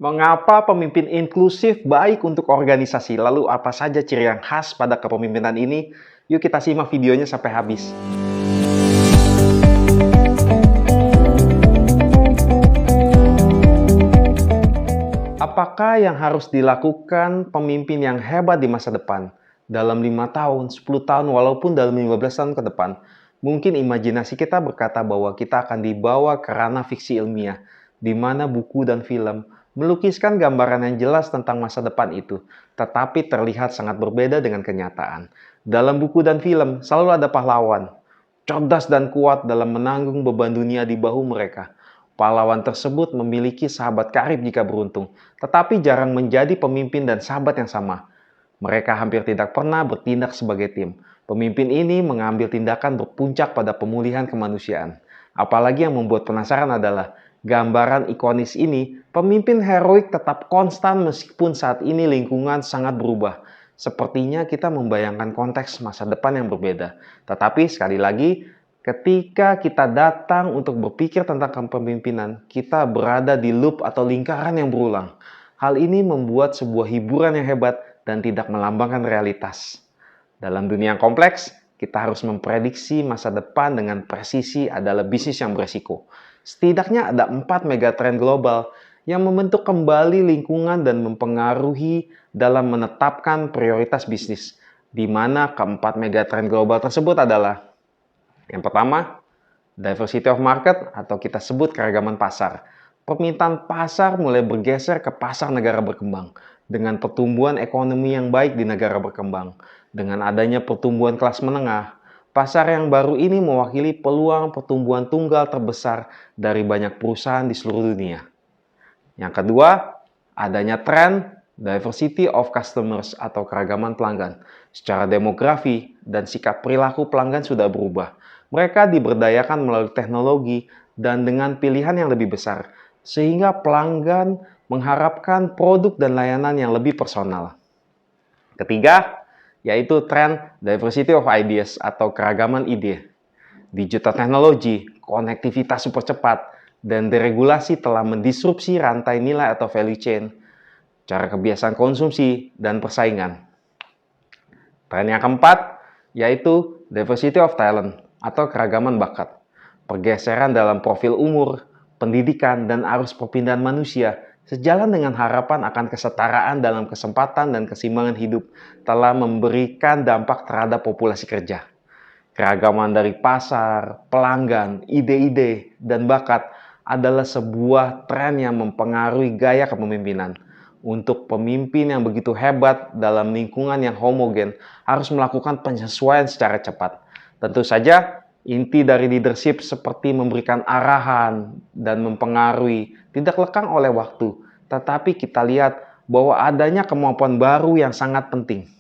Mengapa pemimpin inklusif baik untuk organisasi? Lalu apa saja ciri yang khas pada kepemimpinan ini? Yuk kita simak videonya sampai habis. Apakah yang harus dilakukan pemimpin yang hebat di masa depan? Dalam 5 tahun, 10 tahun, walaupun dalam 15 tahun ke depan. Mungkin imajinasi kita berkata bahwa kita akan dibawa ke ranah fiksi ilmiah, di mana buku dan film melukiskan gambaran yang jelas tentang masa depan itu, tetapi terlihat sangat berbeda dengan kenyataan. Dalam buku dan film, selalu ada pahlawan, cerdas dan kuat dalam menanggung beban dunia di bahu mereka. Pahlawan tersebut memiliki sahabat karib jika beruntung, tetapi jarang menjadi pemimpin dan sahabat yang sama. Mereka hampir tidak pernah bertindak sebagai tim. Pemimpin ini mengambil tindakan berpuncak pada pemulihan kemanusiaan. Apalagi yang membuat penasaran adalah gambaran ikonis ini, pemimpin heroik tetap konstan meskipun saat ini lingkungan sangat berubah. Sepertinya kita membayangkan konteks masa depan yang berbeda. Tetapi sekali lagi, ketika kita datang untuk berpikir tentang kepemimpinan, kita berada di loop atau lingkaran yang berulang. Hal ini membuat sebuah hiburan yang hebat dan tidak melambangkan realitas. Dalam dunia yang kompleks, kita harus memprediksi masa depan dengan presisi adalah bisnis yang beresiko. Setidaknya ada 4 megatrend global yang membentuk kembali lingkungan dan mempengaruhi dalam menetapkan prioritas bisnis, di mana keempat megatrend global tersebut adalah yang pertama, diversity of market atau kita sebut keragaman pasar. Permintaan pasar mulai bergeser ke pasar negara berkembang dengan pertumbuhan ekonomi yang baik di negara berkembang. Dengan adanya pertumbuhan kelas menengah, pasar yang baru ini mewakili peluang pertumbuhan tunggal terbesar dari banyak perusahaan di seluruh dunia. Yang kedua, adanya tren diversity of customers atau keragaman pelanggan. Secara demografi dan sikap perilaku pelanggan sudah berubah. Mereka diberdayakan melalui teknologi dan dengan pilihan yang lebih besar, sehingga pelanggan mengharapkan produk dan layanan yang lebih personal. Ketiga, yaitu tren diversity of ideas atau keragaman ide. Digital teknologi, konektivitas super cepat, dan deregulasi telah mendisrupsi rantai nilai atau value chain, cara kebiasaan konsumsi, dan persaingan. Tren yang keempat, yaitu diversity of talent atau keragaman bakat. Pergeseran dalam profil umur, pendidikan, dan arus perpindahan manusia sejalan dengan harapan akan kesetaraan dalam kesempatan dan keseimbangan hidup telah memberikan dampak terhadap populasi kerja. Keragaman dari pasar, pelanggan, ide-ide, dan bakat adalah sebuah tren yang mempengaruhi gaya kepemimpinan. Untuk pemimpin yang begitu hebat dalam lingkungan yang homogen harus melakukan penyesuaian secara cepat. Tentu saja, inti dari leadership seperti memberikan arahan dan mempengaruhi tidak lekang oleh waktu, tetapi kita lihat bahwa adanya kemampuan baru yang sangat penting.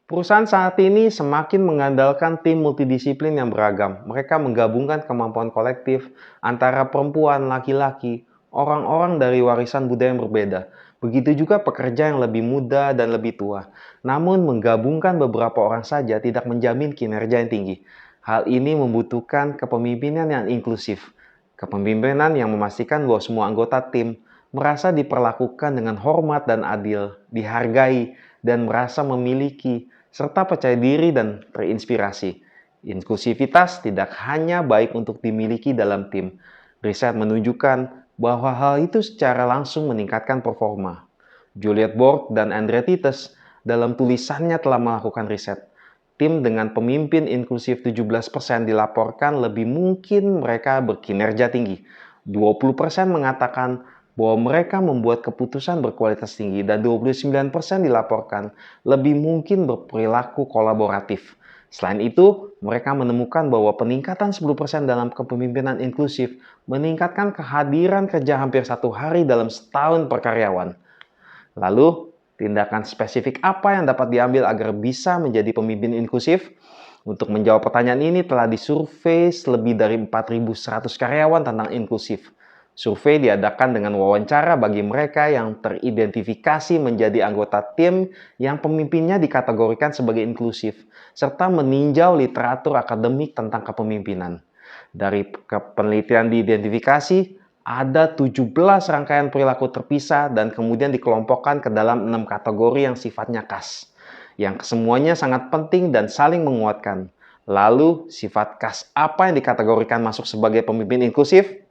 Perusahaan saat ini semakin mengandalkan tim multidisiplin yang beragam. Mereka menggabungkan kemampuan kolektif antara perempuan, laki-laki, orang-orang dari warisan budaya yang berbeda. Begitu juga pekerja yang lebih muda dan lebih tua. Namun menggabungkan beberapa orang saja tidak menjamin kinerja yang tinggi. Hal ini membutuhkan kepemimpinan yang inklusif. Kepemimpinan yang memastikan bahwa semua anggota tim merasa diperlakukan dengan hormat dan adil, dihargai, dan merasa memiliki serta percaya diri dan terinspirasi. Inklusivitas tidak hanya baik untuk dimiliki dalam tim. Riset menunjukkan bahwa hal itu secara langsung meningkatkan performa. Juliet Borg dan Andre Tites dalam tulisannya telah melakukan riset. Tim dengan pemimpin inklusif 17% dilaporkan lebih mungkin mereka berkinerja tinggi. 20% mengatakan bahwa mereka membuat keputusan berkualitas tinggi dan 29% dilaporkan lebih mungkin berperilaku kolaboratif. Selain itu, mereka menemukan bahwa peningkatan 10% dalam kepemimpinan inklusif meningkatkan kehadiran kerja hampir 1 hari dalam setahun per karyawan. Lalu, tindakan spesifik apa yang dapat diambil agar bisa menjadi pemimpin inklusif? Untuk menjawab pertanyaan ini telah disurvei lebih dari 4.100 karyawan tentang inklusif. Survei diadakan dengan wawancara bagi mereka yang teridentifikasi menjadi anggota tim yang pemimpinnya dikategorikan sebagai inklusif, serta meninjau literatur akademik tentang kepemimpinan. Dari penelitian diidentifikasi, Ada 17 rangkaian perilaku terpisah dan kemudian dikelompokkan ke dalam 6 kategori yang sifatnya khas, yang kesemuanya sangat penting dan saling menguatkan. Lalu, sifat khas apa yang dikategorikan masuk sebagai pemimpin inklusif?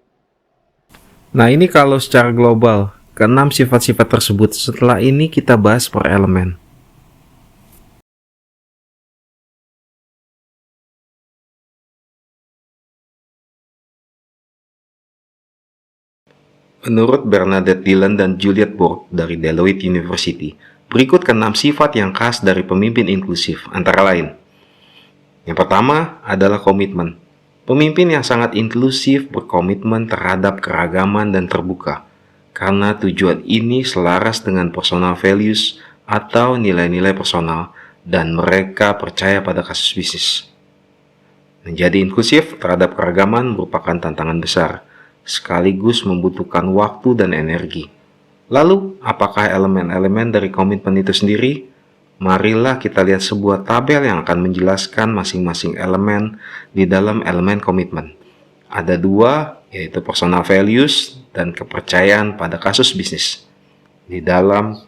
Nah, ini kalau secara global, keenam sifat-sifat tersebut. Setelah ini kita bahas per elemen. Menurut Bernadette Dillon dan Juliet Burke dari Deloitte University, berikut keenam sifat yang khas dari pemimpin inklusif, antara lain. Yang pertama adalah komitmen. Pemimpin yang sangat inklusif berkomitmen terhadap keragaman dan terbuka, karena tujuan ini selaras dengan personal values atau nilai-nilai personal, dan mereka percaya pada kasus bisnis. Menjadi inklusif terhadap keragaman merupakan tantangan besar, sekaligus membutuhkan waktu dan energi. Lalu, apakah elemen-elemen dari komitmen itu sendiri? Marilah kita lihat sebuah tabel yang akan menjelaskan masing-masing elemen di dalam elemen komitmen. Ada dua, yaitu personal values dan kepercayaan pada kasus bisnis. Di dalam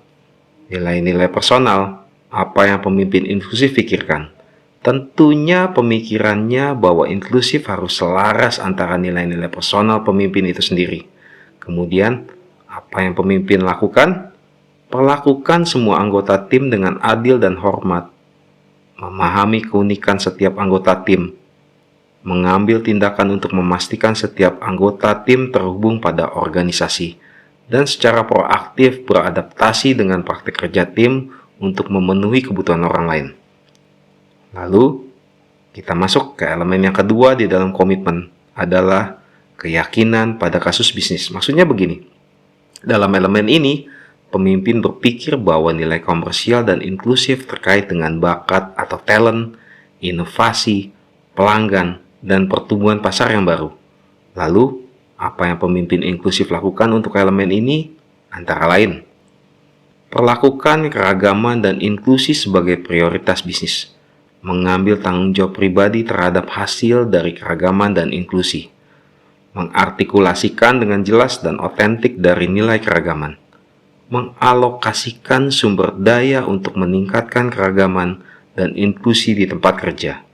nilai-nilai personal, apa yang pemimpin inklusif pikirkan? Tentunya pemikirannya bahwa inklusif harus selaras antara nilai-nilai personal pemimpin itu sendiri. Kemudian, apa yang pemimpin lakukan? Perlakukan semua anggota tim dengan adil dan hormat. Memahami keunikan setiap anggota tim. Mengambil tindakan untuk memastikan setiap anggota tim terhubung pada organisasi. Dan secara proaktif beradaptasi dengan praktik kerja tim untuk memenuhi kebutuhan orang lain. Lalu, kita masuk ke elemen yang kedua di dalam komitmen, adalah keyakinan pada kasus bisnis. Maksudnya begini, dalam elemen ini, pemimpin berpikir bahwa nilai komersial dan inklusif terkait dengan bakat atau talent, inovasi, pelanggan, dan pertumbuhan pasar yang baru. Lalu, apa yang pemimpin inklusif lakukan untuk elemen ini? Antara lain, perlakukan keragaman dan inklusi sebagai prioritas bisnis. Mengambil tanggung jawab pribadi terhadap hasil dari keragaman dan inklusi. Mengartikulasikan dengan jelas dan otentik dari nilai keragaman. Mengalokasikan sumber daya untuk meningkatkan keragaman dan inklusi di tempat kerja.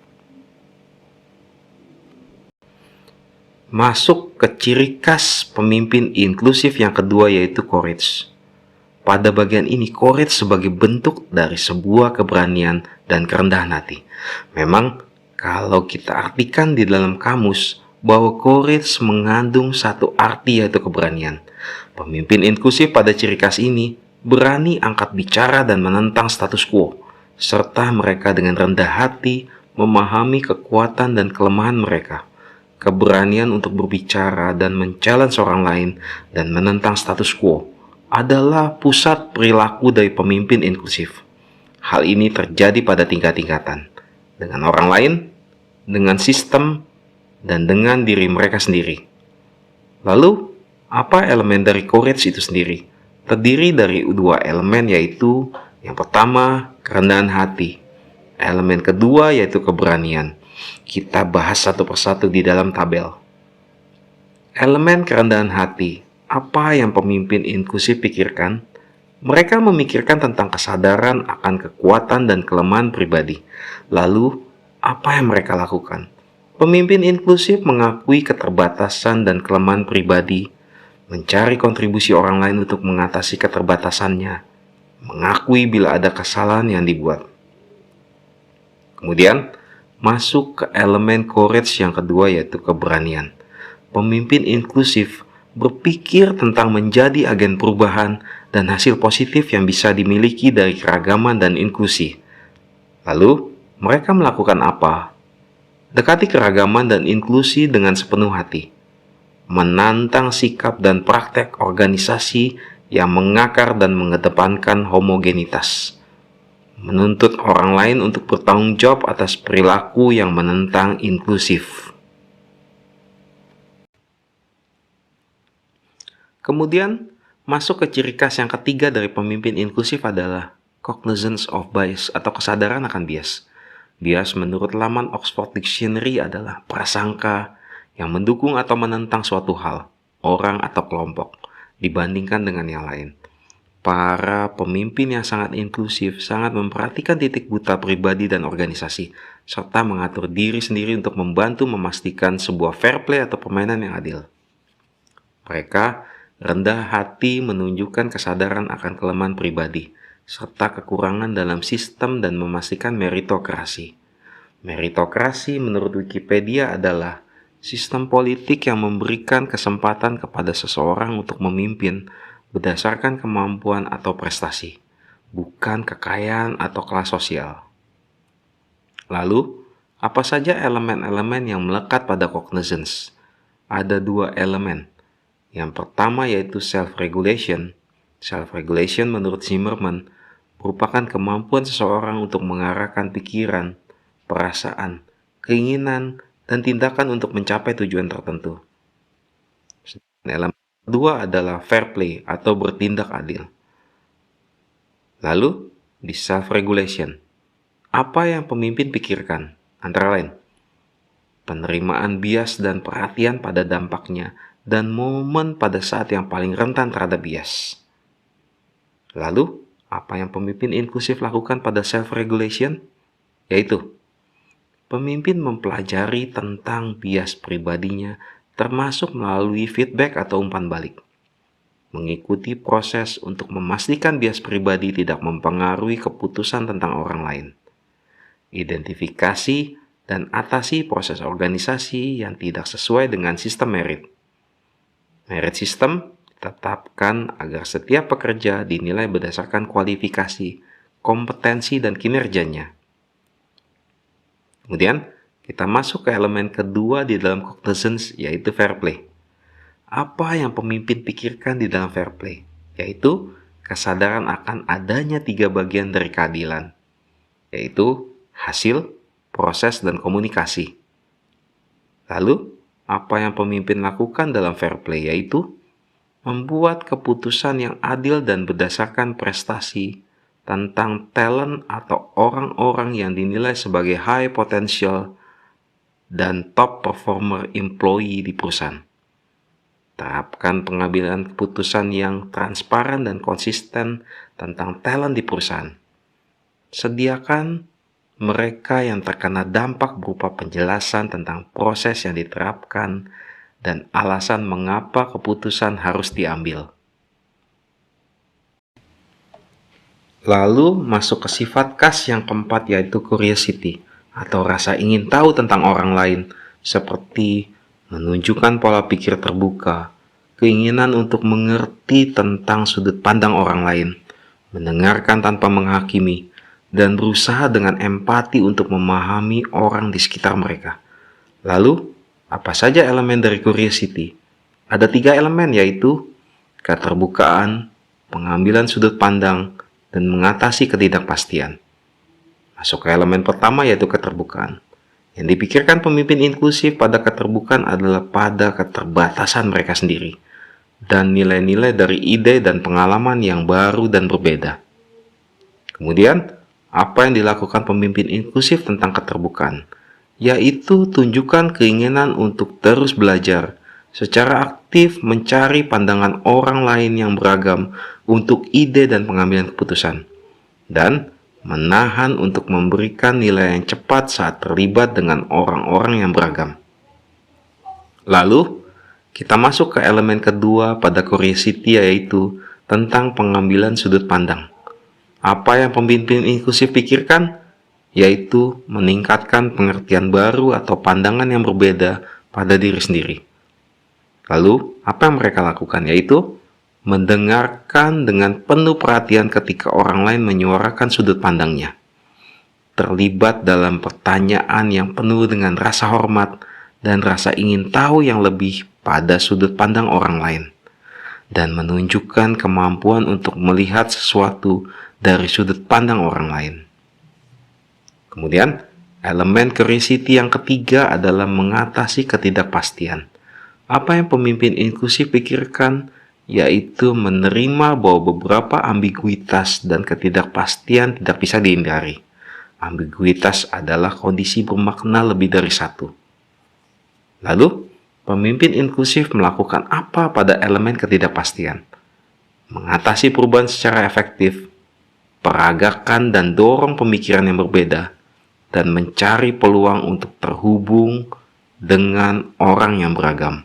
Masuk ke ciri khas pemimpin inklusif yang kedua, yaitu courage. Pada bagian ini, courage sebagai bentuk dari sebuah keberanian dan kerendahan hati. Memang, kalau kita artikan di dalam kamus, bahwa courage mengandung satu arti, yaitu keberanian. Pemimpin inklusif pada ciri khas ini berani angkat bicara dan menentang status quo, serta mereka dengan rendah hati memahami kekuatan dan kelemahan mereka. Keberanian untuk berbicara dan men-challenge orang lain dan menentang status quo adalah pusat perilaku dari pemimpin inklusif. Hal ini terjadi pada tingkat-tingkatan, dengan orang lain, dengan sistem, dan dengan diri mereka sendiri. Lalu, apa elemen dari courage itu sendiri? Terdiri dari dua elemen, yaitu yang pertama, kerendahan hati. Elemen kedua yaitu keberanian. Kita bahas satu persatu di dalam tabel. Elemen kerendahan hati. Apa yang pemimpin inklusif pikirkan? Mereka memikirkan tentang kesadaran akan kekuatan dan kelemahan pribadi. Lalu, apa yang mereka lakukan? Pemimpin inklusif mengakui keterbatasan dan kelemahan pribadi, mencari kontribusi orang lain untuk mengatasi keterbatasannya, mengakui bila ada kesalahan yang dibuat. Kemudian, masuk ke elemen courage yang kedua, yaitu keberanian. Pemimpin inklusif berpikir tentang menjadi agen perubahan dan hasil positif yang bisa dimiliki dari keragaman dan inklusi. Lalu, mereka melakukan apa? Dekati keragaman dan inklusi dengan sepenuh hati. Menantang sikap dan praktek organisasi yang mengakar dan mengedepankan homogenitas. Menuntut orang lain untuk bertanggung jawab atas perilaku yang menentang inklusif. Kemudian, masuk ke ciri khas yang ketiga dari pemimpin inklusif adalah cognizance of bias atau kesadaran akan bias. Bias menurut laman Oxford Dictionary adalah prasangka yang mendukung atau menentang suatu hal, orang atau kelompok dibandingkan dengan yang lain. Para pemimpin yang sangat inklusif sangat memperhatikan titik buta pribadi dan organisasi, serta mengatur diri sendiri untuk membantu memastikan sebuah fair play atau permainan yang adil. Mereka rendah hati menunjukkan kesadaran akan kelemahan pribadi, serta kekurangan dalam sistem dan memastikan meritokrasi. Meritokrasi menurut Wikipedia adalah sistem politik yang memberikan kesempatan kepada seseorang untuk memimpin berdasarkan kemampuan atau prestasi, bukan kekayaan atau kelas sosial. Lalu, apa saja elemen-elemen yang melekat pada cognizance? Ada 2 elemen. Yang pertama yaitu self-regulation. Self-regulation menurut Zimmerman merupakan kemampuan seseorang untuk mengarahkan pikiran, perasaan, keinginan, dan tindakan untuk mencapai tujuan tertentu. Elemen kedua adalah fair play atau bertindak adil. Lalu, di self-regulation, apa yang pemimpin pikirkan? Antara lain, penerimaan bias dan perhatian pada dampaknya dan momen pada saat yang paling rentan terhadap bias. Lalu, apa yang pemimpin inklusif lakukan pada self-regulation? Yaitu, pemimpin mempelajari tentang bias pribadinya termasuk melalui feedback atau umpan balik. Mengikuti proses untuk memastikan bias pribadi tidak mempengaruhi keputusan tentang orang lain. Identifikasi dan atasi proses organisasi yang tidak sesuai dengan sistem merit. Merit system ditetapkan agar setiap pekerja dinilai berdasarkan kualifikasi, kompetensi, dan kinerjanya. Kemudian, kita masuk ke elemen kedua di dalam cognizance, yaitu fair play. Apa yang pemimpin pikirkan di dalam fair play? Yaitu kesadaran akan adanya 3 bagian dari keadilan, yaitu hasil, proses, dan komunikasi. Lalu, apa yang pemimpin lakukan dalam fair play? Yaitu membuat keputusan yang adil dan berdasarkan prestasi tentang talent atau orang-orang yang dinilai sebagai high potential dan top performer employee di perusahaan. Terapkan pengambilan keputusan yang transparan dan konsisten tentang talent di perusahaan. Sediakan mereka yang terkena dampak berupa penjelasan tentang proses yang diterapkan dan alasan mengapa keputusan harus diambil. Lalu masuk ke sifat khas yang keempat, yaitu curiosity atau rasa ingin tahu tentang orang lain, seperti menunjukkan pola pikir terbuka, keinginan untuk mengerti tentang sudut pandang orang lain, mendengarkan tanpa menghakimi, dan berusaha dengan empati untuk memahami orang di sekitar mereka. Lalu, apa saja elemen dari curiosity? Ada 3 elemen, yaitu keterbukaan, pengambilan sudut pandang, dan mengatasi ketidakpastian. Masuk ke elemen pertama, yaitu keterbukaan. Yang dipikirkan pemimpin inklusif pada keterbukaan adalah pada keterbatasan mereka sendiri dan nilai-nilai dari ide dan pengalaman yang baru dan berbeda. Kemudian, apa yang dilakukan pemimpin inklusif tentang keterbukaan? Yaitu tunjukkan keinginan untuk terus belajar, secara aktif mencari pandangan orang lain yang beragam untuk ide dan pengambilan keputusan, dan menahan untuk memberikan nilai yang cepat saat terlibat dengan orang-orang yang beragam. Lalu, kita masuk ke elemen kedua pada curiosity, yaitu tentang pengambilan sudut pandang. Apa yang pemimpin inklusif pikirkan? Yaitu meningkatkan pengertian baru atau pandangan yang berbeda pada diri sendiri. Lalu, apa yang mereka lakukan? Yaitu mendengarkan dengan penuh perhatian ketika orang lain menyuarakan sudut pandangnya. Terlibat dalam pertanyaan yang penuh dengan rasa hormat dan rasa ingin tahu yang lebih pada sudut pandang orang lain. Dan menunjukkan kemampuan untuk melihat sesuatu dari sudut pandang orang lain. Kemudian, elemen curiosity yang ketiga adalah mengatasi ketidakpastian. Apa yang pemimpin inklusif pikirkan? Yaitu menerima bahwa beberapa ambiguitas dan ketidakpastian tidak bisa dihindari. Ambiguitas adalah kondisi bermakna lebih dari satu. Lalu, Pemimpin inklusif melakukan apa pada elemen ketidakpastian? Mengatasi perubahan secara efektif, peragakan dan dorong pemikiran yang berbeda, dan mencari peluang untuk terhubung dengan orang yang beragam.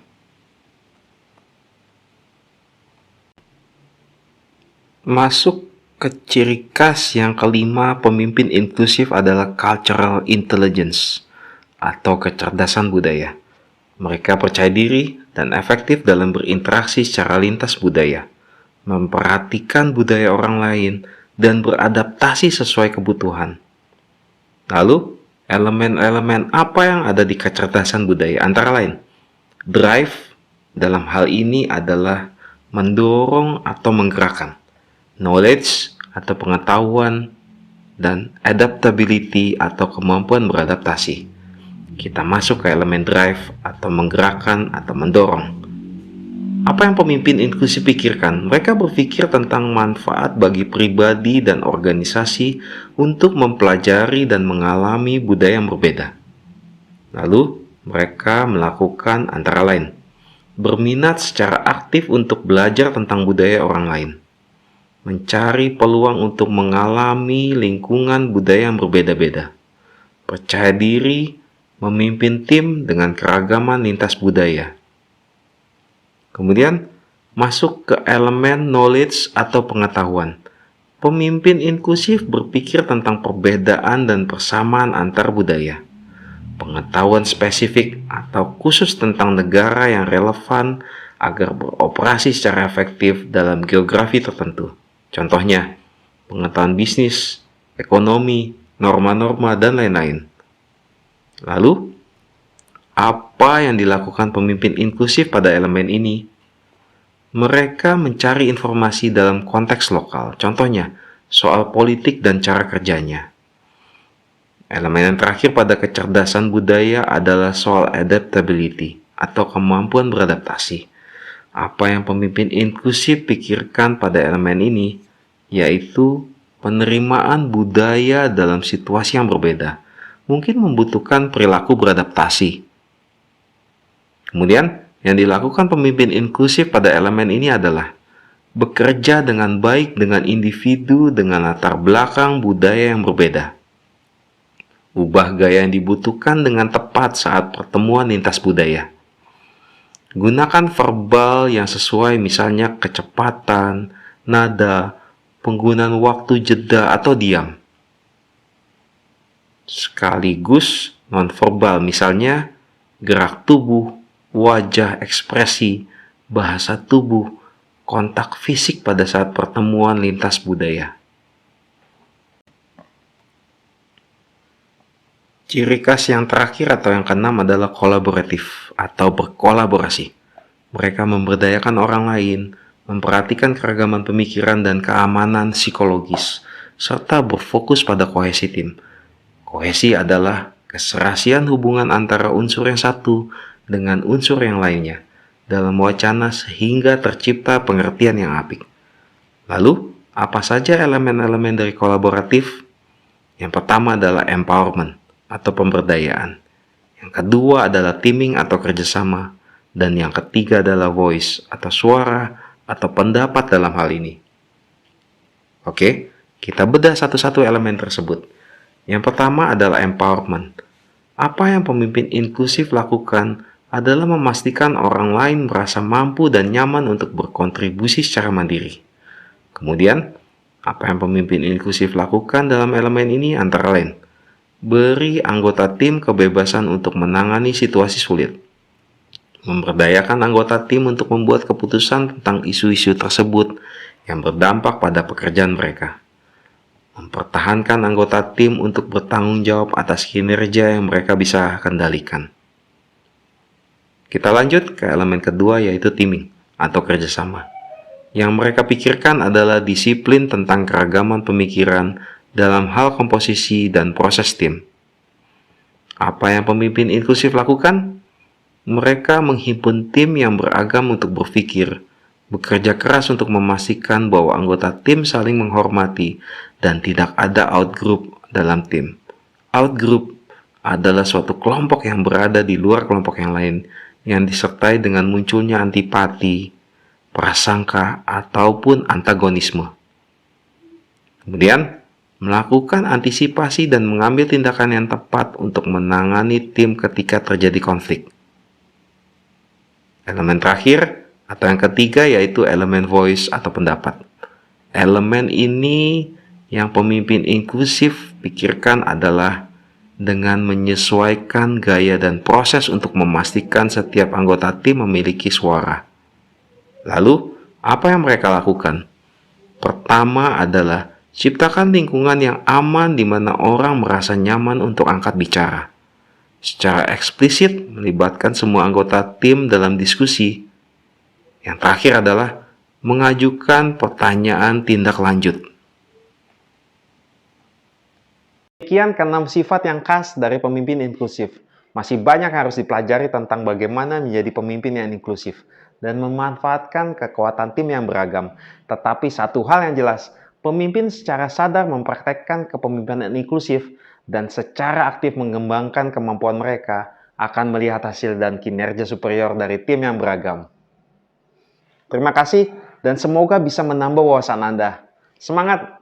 Masuk ke ciri khas yang kelima, pemimpin inklusif adalah cultural intelligence atau kecerdasan budaya. Mereka percaya diri dan efektif dalam berinteraksi secara lintas budaya, memperhatikan budaya orang lain, dan beradaptasi sesuai kebutuhan. Lalu, elemen-elemen apa yang ada di kecerdasan budaya? Antara lain, drive dalam hal ini adalah mendorong atau menggerakkan, knowledge atau pengetahuan, dan adaptability atau kemampuan beradaptasi. Kita masuk ke elemen drive atau menggerakkan atau mendorong. Apa yang pemimpin inklusif pikirkan? Mereka berpikir tentang manfaat bagi pribadi dan organisasi untuk mempelajari dan mengalami budaya yang berbeda. Lalu, mereka melakukan antara lain, berminat secara aktif untuk belajar tentang budaya orang lain, mencari peluang untuk mengalami lingkungan budaya yang berbeda-beda, percaya diri, memimpin tim dengan keragaman lintas budaya. Kemudian, masuk ke elemen knowledge atau pengetahuan. Pemimpin inklusif berpikir tentang perbedaan dan persamaan antar budaya, pengetahuan spesifik atau khusus tentang negara yang relevan agar beroperasi secara efektif dalam geografi tertentu. Contohnya, pengetahuan bisnis, ekonomi, norma-norma, dan lain-lain. Lalu, apa yang dilakukan pemimpin inklusif pada elemen ini? Mereka mencari informasi dalam konteks lokal, contohnya soal politik dan cara kerjanya. Elemen yang terakhir pada kecerdasan budaya adalah soal adaptability atau kemampuan beradaptasi. Apa yang pemimpin inklusif pikirkan pada elemen ini, yaitu penerimaan budaya dalam situasi yang berbeda, mungkin membutuhkan perilaku beradaptasi. Kemudian, yang dilakukan pemimpin inklusif pada elemen ini adalah bekerja dengan baik dengan individu dengan latar belakang budaya yang berbeda. Ubah gaya yang dibutuhkan dengan tepat saat pertemuan lintas budaya. Gunakan verbal yang sesuai, misalnya kecepatan, nada, penggunaan waktu jeda atau diam. Sekaligus nonverbal, misalnya gerak tubuh, wajah, ekspresi, bahasa tubuh, kontak fisik pada saat pertemuan lintas budaya. Ciri khas yang terakhir atau yang keenam adalah kolaboratif atau berkolaborasi. Mereka memberdayakan orang lain, memperhatikan keragaman pemikiran dan keamanan psikologis, serta berfokus pada kohesi tim. Kohesi adalah keserasian hubungan antara unsur yang satu dengan unsur yang lainnya dalam wacana sehingga tercipta pengertian yang apik. Lalu, apa saja elemen-elemen dari kolaboratif? Yang pertama adalah empowerment atau pemberdayaan. Yang kedua adalah teaming atau kerjasama. Dan yang ketiga adalah voice atau suara atau pendapat dalam hal ini. Oke, kita bedah satu-satu elemen tersebut. Yang pertama adalah empowerment. Apa yang pemimpin inklusif lakukan adalah memastikan orang lain merasa mampu dan nyaman untuk berkontribusi secara mandiri. Kemudian, apa yang pemimpin inklusif lakukan dalam elemen ini antara lain, beri anggota tim kebebasan untuk menangani situasi sulit, memberdayakan anggota tim untuk membuat keputusan tentang isu-isu tersebut yang berdampak pada pekerjaan mereka, mempertahankan anggota tim untuk bertanggung jawab atas kinerja yang mereka bisa kendalikan. Kita lanjut ke elemen kedua, yaitu teaming atau kerjasama. Yang mereka pikirkan adalah disiplin tentang keragaman pemikiran dalam hal komposisi dan proses tim. Apa yang pemimpin inklusif lakukan? Mereka menghimpun tim yang beragam untuk berpikir, bekerja keras untuk memastikan bahwa anggota tim saling menghormati dan tidak ada outgroup dalam tim. Outgroup adalah suatu kelompok yang berada di luar kelompok yang lain yang disertai dengan munculnya antipati, prasangka, ataupun antagonisme. Kemudian, melakukan antisipasi dan mengambil tindakan yang tepat untuk menangani tim ketika terjadi konflik. Elemen terakhir atau yang ketiga yaitu elemen voice atau pendapat. Elemen ini yang pemimpin inklusif pikirkan adalah dengan menyesuaikan gaya dan proses untuk memastikan setiap anggota tim memiliki suara. Lalu, apa yang mereka lakukan? Pertama adalah ciptakan lingkungan yang aman di mana orang merasa nyaman untuk angkat bicara. Secara eksplisit melibatkan semua anggota tim dalam diskusi. Yang terakhir adalah mengajukan pertanyaan tindak lanjut. Demikian keenam sifat yang khas dari pemimpin inklusif. Masih banyak yang harus dipelajari tentang bagaimana menjadi pemimpin yang inklusif dan memanfaatkan kekuatan tim yang beragam. Tetapi satu hal yang jelas, pemimpin secara sadar mempraktekkan kepemimpinan inklusif dan secara aktif mengembangkan kemampuan mereka akan melihat hasil dan kinerja superior dari tim yang beragam. Terima kasih dan semoga bisa menambah wawasan Anda. Semangat!